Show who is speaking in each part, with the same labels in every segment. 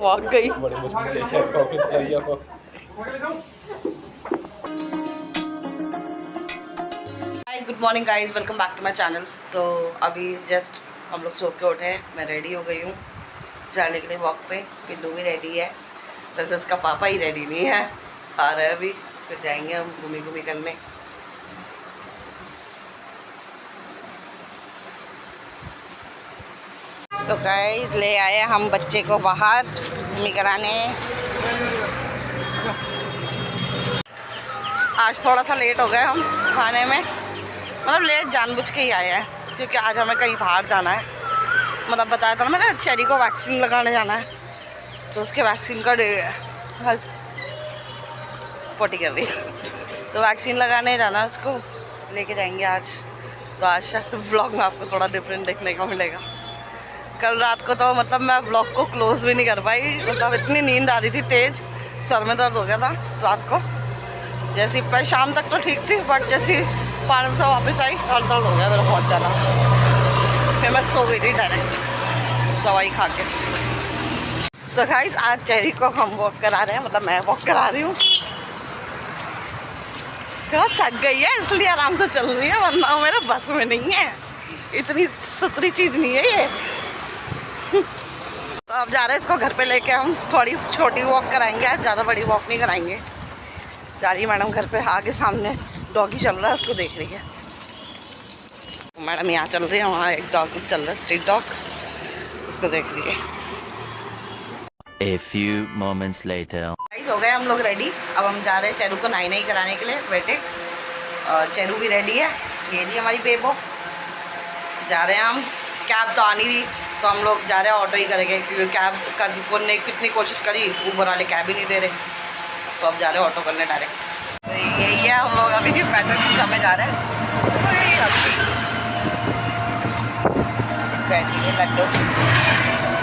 Speaker 1: भाग गई।
Speaker 2: बड़ी मुश्किल लेके ऑफिस आई हो।
Speaker 1: Hi good morning guys, welcome back to my channel. तो अभी जस्ट हम लोग सो के उठे हैं, मैं रेडी हो गई हूँ जाने के लिए वॉक पे। पिल्लू भी रेडी है, बस उसका पापा ही रेडी नहीं है, आ रहा है अभी। फिर जाएंगे हम घूमी करने। तो गाइस ले आए हम बच्चे को बाहर घूमी कराने। आज थोड़ा सा लेट हो गए हम खाने में, मतलब लेट जानबूझ के ही आए हैं क्योंकि आज हमें कहीं बाहर जाना है। मतलब बताया था ना मैंने, चेरी को वैक्सीन लगाने जाना है, तो उसके वैक्सीन का डे है आज। पोटी कर रही है, तो वैक्सीन लगाने जाना है, उसको लेके जाएंगे आज। तो आज शायद व्लॉग में आपको थोड़ा डिफरेंट देखने को मिलेगा। कल रात को तो मतलब मैं व्लॉग को क्लोज भी नहीं कर पाई, मतलब इतनी नींद आ रही थी तेज, सर में दर्द हो गया था रात को। जैसी पर शाम तक तो ठीक थी, बट जैसी पार्लर से वापस आई सर दर्द हो गया मेरा बहुत ज़्यादा। फिर मैं सो गई थी डायरेक्ट दवाई खा के। तो गाइस आज चेरी को हम वॉक करा रहे हैं, मतलब मैं वॉक करा रही हूँ। थक गई है इसलिए आराम से चल रही है, वरना मेरे बस में नहीं है, इतनी सुथरी चीज़ नहीं है ये। तो अब जा रहे हैं इसको घर पे लेके, हम थोड़ी छोटी वॉक कराएंगे आज, ज़्यादा बड़ी वॉक नहीं कराएंगे। जा रही मैडम घर पे, आगे सामने डॉगी चल रहा है, उसको देख रही है मैडम। यहाँ चल रही है, वहाँ एक डॉग चल रहा है, स्ट्रीट डॉग, उसको देख रही है।
Speaker 3: A few moments later.
Speaker 1: हो गए हम लोग रेडी, अब हम जा रहे हैं चेरू को नाई कराने के लिए बेटे। चेरू भी रेडी है, ये रही हमारी बेबो। जा रहे हैं हम, कैब तो आनी रही, तो हम लोग जा रहे हैं ऑटो ही करेंगे क्योंकि कैब करने कितनी कोशिश करी, ऊबर वाले कैब ही नहीं दे रहे, तो अब जा रहे हैं ऑटो करने डायरेक्ट। तो यही है, हम लोग अभी भी पैटर्न दिशा में जा रहे हैं। बैठी है लड्डू,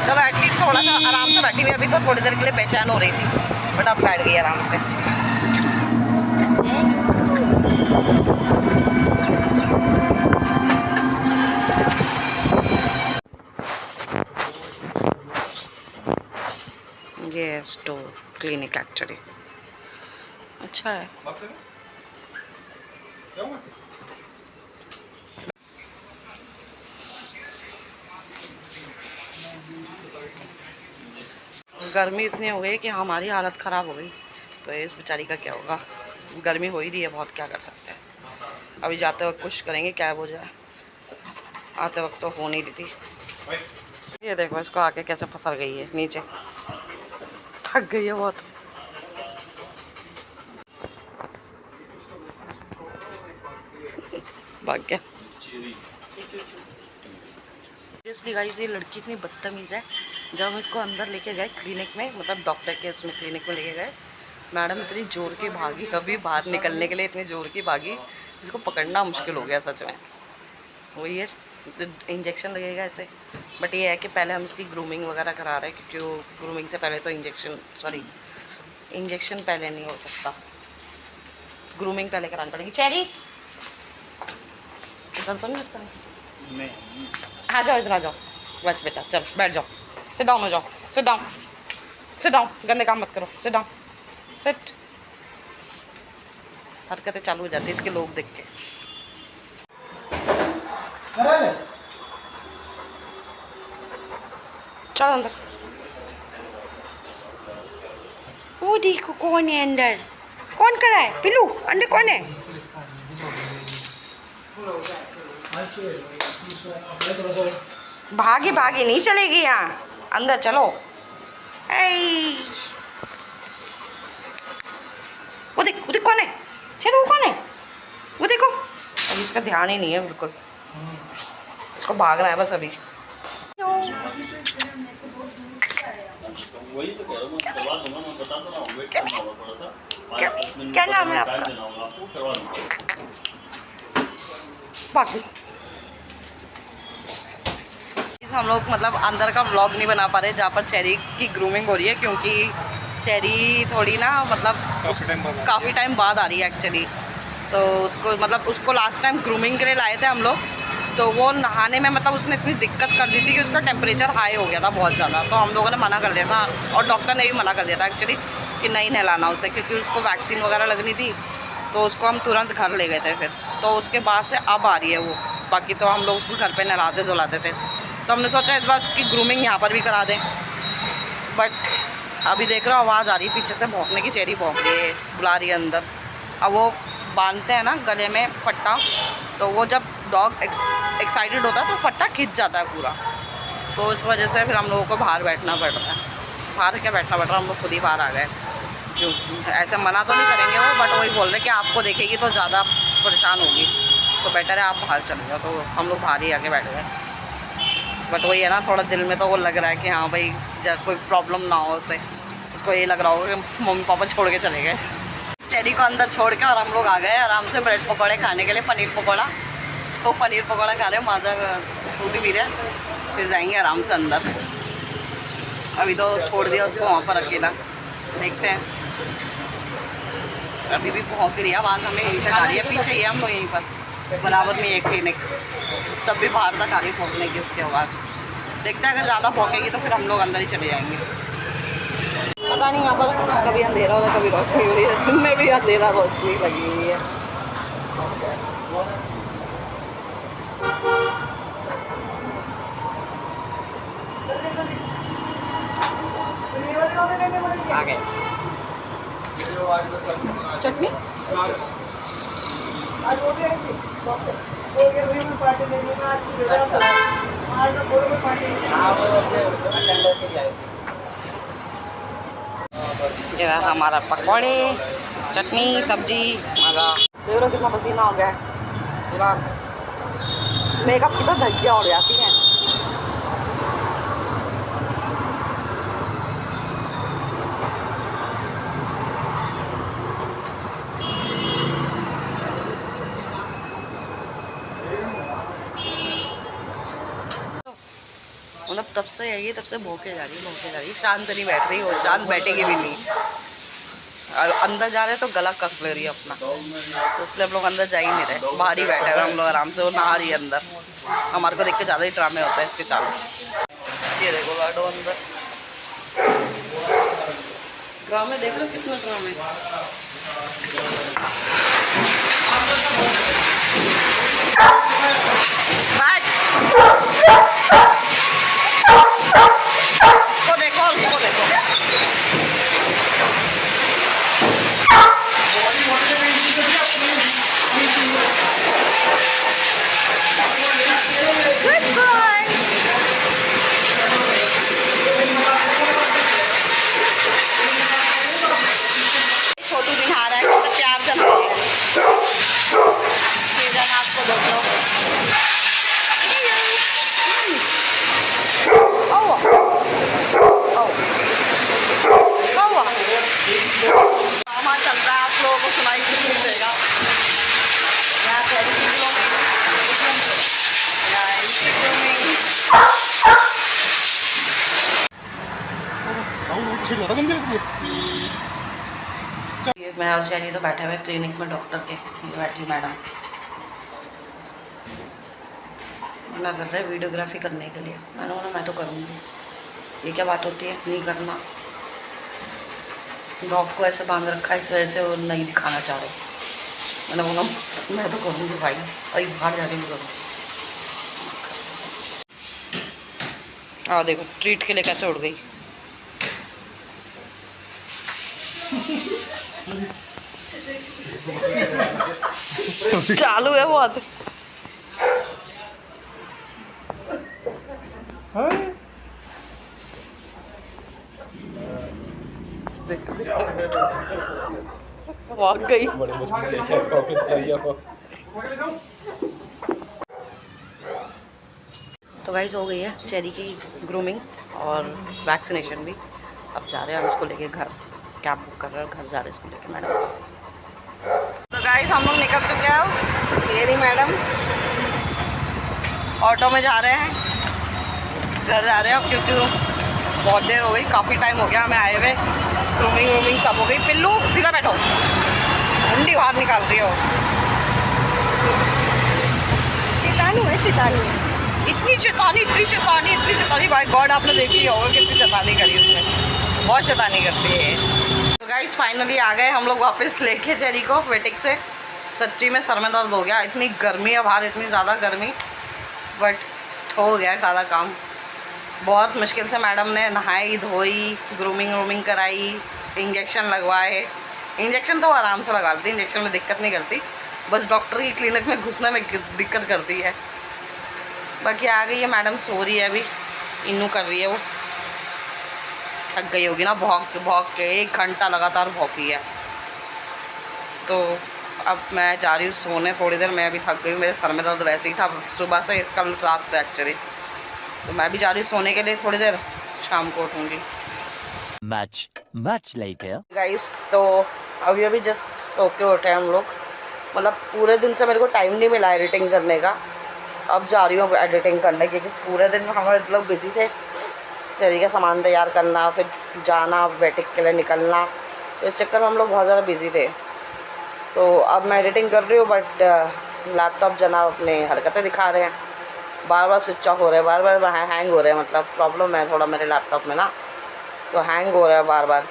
Speaker 1: चलो एटलीस्ट थोड़ा सा आराम से बैठी हुई। अभी तो थोड़ी देर के लिए बेचैन हो रही थी, बट अब बैठ गई आराम से। ये स्टोर क्लिनिक एक्चुअली अच्छा है। गर्मी इतनी हो गई कि हमारी हालत ख़राब हो गई, तो इस बेचारी का क्या होगा। गर्मी हो ही रही है बहुत, क्या कर सकते हैं। अभी जाते वक्त कुछ करेंगे, कैब हो जाए, आते वक्त तो हो नहीं रही थी। ये देखो इसको आके कैसे फंसल गई है नीचे, थक गई है बहुत। भाग गया। सीरियसली गाइस, ये लड़की इतनी बदतमीज़ है। जब हम इसको अंदर लेके गए क्लिनिक में, मतलब डॉक्टर के इसमें क्लिनिक में लेके गए, मैडम इतनी ज़ोर की भागी, अभी बाहर निकलने के लिए इतनी ज़ोर की भागी, इसको पकड़ना मुश्किल हो गया सच में। वही है, इंजेक्शन लगेगा ऐसे, बट ये है कि पहले हम इसकी ग्रूमिंग वगैरह करा रहे हैं क्योंकि वो ग्रूमिंग से पहले तो इंजेक्शन पहले नहीं हो सकता, ग्रूमिंग पहले करानी पड़ेगी। चेरी इधर तो नहीं लगता है, आ जाओ इधर आ जाओ, बस बेटा चल बैठ जाओ, सिट डाउन हो जाओ, सिट डाउन, सिट डाउन, गंदे काम मत करो, सिट डाउन, सिट। हरकतें चालू हो जाती है इसके लोग देख के। चलो अंदर। वो देखो कौन है अंदर, कौन करा है पिल्लू, अंदर कौन है। भागी भागी नहीं चलेगी यहाँ, अंदर चलो। वो देख कौन है, चलो वो कौन है, वो देखो। अभी इसका ध्यान ही नहीं है बिल्कुल, इसको भागना है बस अभी। क्या नाम है आपका? बाकी हम लोग मतलब अंदर का व्लॉग नहीं बना पा रहे जहाँ पर चेरी की ग्रूमिंग हो रही है, क्योंकि चेरी थोड़ी ना मतलब काफ़ी टाइम बाद आ रही है एक्चुअली। तो उसको मतलब उसको लास्ट टाइम ग्रूमिंग के लिए लाए थे हम लोग, तो वो नहाने में मतलब उसने इतनी दिक्कत कर दी थी कि उसका टेम्परेचर हाई हो गया था बहुत ज़्यादा। तो हम लोगों ने मना कर दिया था और डॉक्टर ने भी मना कर दिया था एक्चुअली कि नहीं नहलाना उसे, क्योंकि उसको वैक्सीन वगैरह लगनी थी। तो उसको हम तुरंत घर ले गए थे फिर। तो उसके बाद से अब आ रही है वो। बाकी तो हम लोग उसको घर पे नहलाते धुलाते थे। तो हमने सोचा इस बार उसकी ग्रूमिंग यहाँ पर भी करा दें। बट अभी देख रहा हूँ आवाज़ आ रही है पीछे से भौंकने की। चेरी भौंक रही है, बुला रही है अंदर। अब वो बांधते हैं ना गले में पट्टा, तो वो जब डॉग एक्साइटेड होता है तो पट्टा खिंच जाता है पूरा। तो इस वजह से फिर हम लोगों को बाहर बैठना पड़ रहा है। बाहर क्या बैठना पड़ रहा है, हम लोग खुद ही बाहर आ गए। क्यों ऐसे मना तो नहीं करेंगे वो, बट वही बोल रहे कि आपको देखेगी तो ज़्यादा परेशान होगी, तो बेटर है आप बाहर चले जाओ। तो हम लोग बाहर ही आके बैठ गए। बट वही है ना, थोड़ा दिल में तो वो लग रहा है कि हाँ भाई जब कोई प्रॉब्लम ना हो उसे। उसको ये लग रहा होगा कि मम्मी पापा छोड़ के चले गए। चेरी को अंदर छोड़ के और हम लोग आ गए आराम से ब्रेड पकौड़े खाने के लिए। पनीर पकौड़ा, तो पनीर पकौड़ा खा रहे, माजा फ्रूटी पी रहे, फिर जाएंगे आराम से अंदर। अभी तो छोड़ दिया उसको वहाँ पर अकेला, देखते हैं। अभी भी भौंक रही है, आवाज़ हमें यहीं तक आ रही है। पीछे ही है हम लोग यहीं पर, बराबर में एक क्लिनिक, तब भी बाहर तक आ रही भौंकने की उसकी आवाज़। देखते हैं अगर ज़्यादा भौंकेगी तो फिर हम लोग अंदर ही चले जाएंगे। पता नहीं यहाँ पर कभी अंधेरा हो रहा है कभी रोशनी हो रही है। दिन में भी अंधेरा रोशनी लगी हुई है। आ गए चटनी। ये हमारा पकौड़े, चटनी, सब्जी, मज़ा। देख रहे हो कितना पसीना हो गया है पूरा। मेकअप की तो धज्जियाँ उड़ जाती हैं। मतलब तब से आई है, तब से भौंके जा रही है, शांत नहीं बैठ रही हो, शांत बैठेगी भी नहीं। और अंदर जा रहे हैं तो गला कस ले रही है अपना, तो इसलिए हम लोग अंदर जा ही नहीं रहे, बाहर ही बैठे हुए हम लोग आराम से। वो नहा रही है अंदर। हमारे को देख के ज़्यादा ही ड्रामे होता है इसके चालू। ये देखो गार्डो अंदर ड्रामे, देख लो कितने ड्रामे। उसको देखो और उसको देखो। छोटू भी नहा रहा है, तो प्यार चल रहा है। आपको देख लो। ड्रामा चल रहा है, आप लोगों को सुनाई नहीं देगा। मैं और शैली तो बैठे हुए क्लिनिक में डॉक्टर के। बैठी मैडम मना कर रहे वीडियोग्राफी करने के लिए। मैंने बोला मैं तो करूँगी। ये क्या बात होती है नहीं करना। डॉग को ऐसे बांध रखा है, इस वजह से वो नहीं दिखाना चाह रहे। मैंने बोला मैं तो करूँगी भाई, अभी बाहर जाके भी करूँ। हाँ देखो ट्रीट के लिए कैसे उड़ गई। चालू है बहुत। भाग गई।
Speaker 2: बड़ी मुश्किल लेके वापस आई हो।
Speaker 1: तो गाइस हो गई है चेरी की ग्रूमिंग और वैक्सीनेशन भी। अब जा रहे हैं हम इसको लेके घर। कैब बुक कर रहे हैं, घर जा रहे हैं इसको लेके मैडम। तो गाइस हम लोग निकल चुके हैं। ये रही मैडम, ऑटो में जा रहे हैं, घर जा रहे हैं अब, क्योंकि बहुत देर हो गई, काफ़ी टाइम हो गया हमें आए हुए। ग्रूमिंग सब हो गई। पिल्लू सीधा बैठो, मुंडी बाहर निकाल रही हो। चिल्लानू है चितानी, इतनी चितानी, इतनी चितानी, इतनी चितानी, भाई गॉड आपने देखी होगा कितनी चितानी करी उसने, बहुत चितानी करती है। तो गाइस फाइनली आ गए हम लोग वापस लेके चेरी को वेटिक से। सच्ची में सर में दर्द हो गया, इतनी गर्मी है बाहर, इतनी ज़्यादा गर्मी, बट हो गया सारा काम। बहुत मुश्किल से मैडम ने नहाई धोई, ग्रूमिंग कराई, इंजेक्शन लगवाए। इंजेक्शन तो आराम से लगा देती, इंजेक्शन में दिक्कत नहीं करती, बस डॉक्टर की क्लिनिक में घुसने में दिक्कत करती है। बाकी आ गई है मैडम, सो रही है अभी, इन्नू कर रही है वो, थक गई होगी ना भौंक के 1 घंटा लगातार भौंकी है। तो अब मैं जा रही हूँ सोने थोड़ी देर, मैं अभी थक गई हूँ, मेरे सर में दर्द वैसे ही था सुबह से, कल रात से एक्चुअली। तो मैं भी जा रही हूँ सोने के लिए थोड़ी देर, शाम को उठूँगी।
Speaker 3: Much later.
Speaker 1: गाइस तो अभी जस्ट सो के उठे हम लोग, मतलब पूरे दिन से मेरे को टाइम नहीं मिला एडिटिंग करने का। अब जा रही हूँ एडिटिंग करने, क्योंकि पूरे दिन हम लोग बिजी थे, शरीर का सामान तैयार करना, फिर जाना वेटिक के लिए निकलना, तो इस चक्कर में हम लोग बहुत ज़्यादा बिजी थे। तो अब मैं एडिटिंग कर रही हूँ, बट लैपटॉप जनाब अपने हरकतें दिखा रहे हैं, बार बार स्विच ऑफ हो रहे हैं, बार बार हैंग हो रहे हैं, मतलब प्रॉब्लम है थोड़ा मेरे लैपटॉप में ना, तो हैंग हो रहा है बार बार।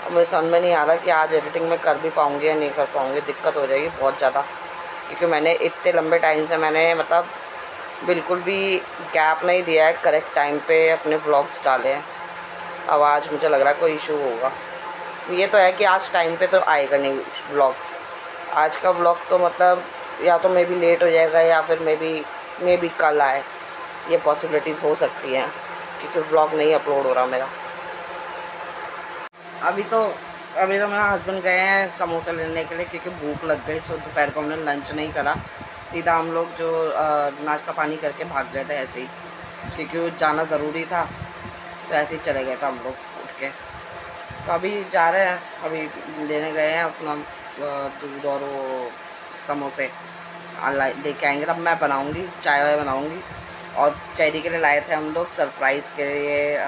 Speaker 1: अब मुझे समझ में नहीं आ रहा कि आज एडिटिंग में कर भी पाऊँगी या नहीं कर पाऊँगी, दिक्कत हो जाएगी बहुत ज़्यादा, क्योंकि मैंने इतने लंबे टाइम से मैंने मतलब बिल्कुल भी गैप नहीं दिया है, करेक्ट टाइम पे अपने व्लॉग्स डाले हैं। अब आज मुझे लग रहा है कोई इशू होगा। ये तो है कि आज टाइम पे तो आएगा नहीं व्लॉग, आज का व्लॉग तो मतलब या तो मे बी लेट हो जाएगा या फिर मे बी कल आए, ये पॉसिबिलिटीज़ हो सकती हैं, क्योंकि व्लॉग नहीं अपलोड हो रहा मेरा। अभी तो मेरे हस्बैंड गए हैं समोसा लेने के लिए, क्योंकि भूख लग गई, सो दोपहर को हमने लंच नहीं करा, सीधा हम लोग जो नाश्ता पानी करके भाग गए थे ऐसे ही, क्योंकि जाना ज़रूरी था, तो ऐसे ही चले गए थे हम लोग उठ के। तो अभी जा रहे हैं, अभी लेने गए हैं अपना दूध और वो समोसे लेके आएंगे, तब मैं बनाऊँगी, चाय वाय बनाऊँगी। और चेरी के लिए लाए थे हम लोग सरप्राइज़ के लिए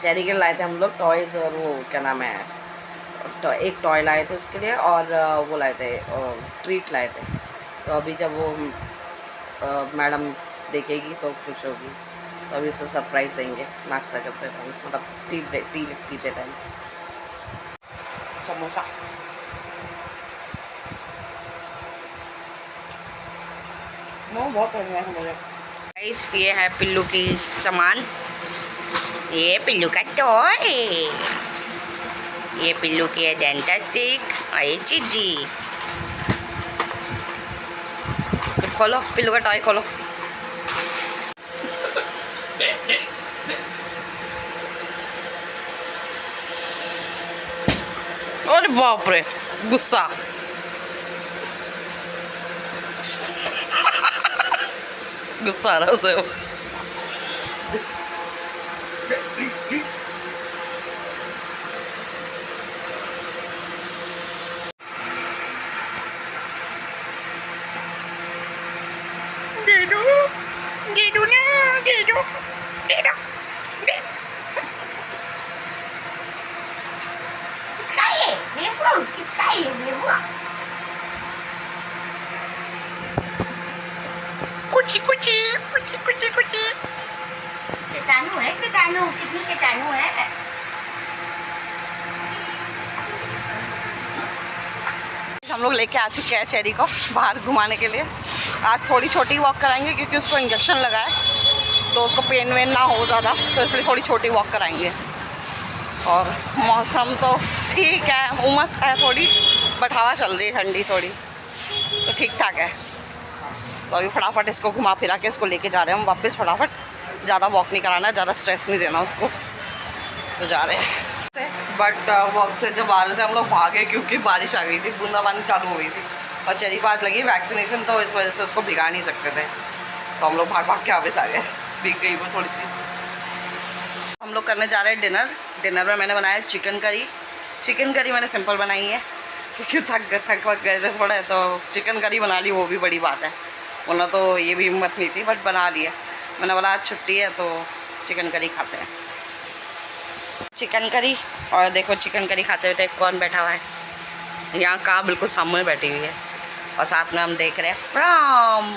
Speaker 1: चेरी के लाए थे हम लोग टॉयज़, और वो क्या नाम है, एक टॉय लाए थे उसके लिए, और वो लाए थे ट्रीट लाए थे। तो अभी जब वो मैडम देखेगी तो खुश होगी, तो अभी उसे सरप्राइज़ देंगे नाश्ता करते टाइम, मतलब टी पीते टाइम। समोसा बहुत बढ़िया है मुझे। ये है पिल्लू की सामान, ये पिल्लू का टॉय, ये पिल्लू की है डेंटा स्टिक, और ये चीजी। खोलो पिल्लू का टॉय खोलो। अरे बाप रे, गुस्सा गुस्सा आ रहा है उसे। कीटाणु कितनी कीटाणु है। हम लोग लेके आ चुके हैं चेरी को बाहर घुमाने के लिए। आज थोड़ी छोटी वॉक कराएंगे क्योंकि उसको इंजेक्शन लगा है, तो उसको पेन वेन ना हो ज़्यादा, तो इसलिए थोड़ी छोटी वॉक कराएंगे। और मौसम तो ठीक है, उमस है थोड़ी, बट हवा चल रही है ठंडी थोड़ी, तो ठीक ठाक है। तो अभी फटाफट इसको घुमा फिरा के इसको लेके जा रहे हैं हम वापस फटाफट। ज़्यादा वॉक नहीं कराना है, ज़्यादा स्ट्रेस नहीं देना उसको, तो जा रहे हैं। बट वॉक से जब आ रहे थे हम लोग भागे क्योंकि बारिश आ गई थी, बूंदाबांदी चालू हो गई थी, और चेरी को आज लगी वैक्सीनेशन, तो इस वजह से उसको भिगा नहीं सकते थे, तो हम लोग भाग भाग के वापस आ गए, भीग गई वो थोड़ी सी। हम लोग करने जा रहे हैं डिनर। डिनर में मैंने बनाया चिकन करी मैंने सिंपल बनाई है क्योंकि थक गए थे थोड़े, तो चिकन करी बना ली, वो भी बड़ी बात है, वरना तो ये भी हिम्मत नहीं थी, बट बना लिया। मैंने बोला आज छुट्टी है तो चिकन करी खाते हैं। चिकन करी, और देखो चिकन करी खाते हुए तो कौन बैठा हुआ है, यहाँ कार बिल्कुल सामने बैठी हुई है और साथ में हम देख रहे हैं फ्रॉम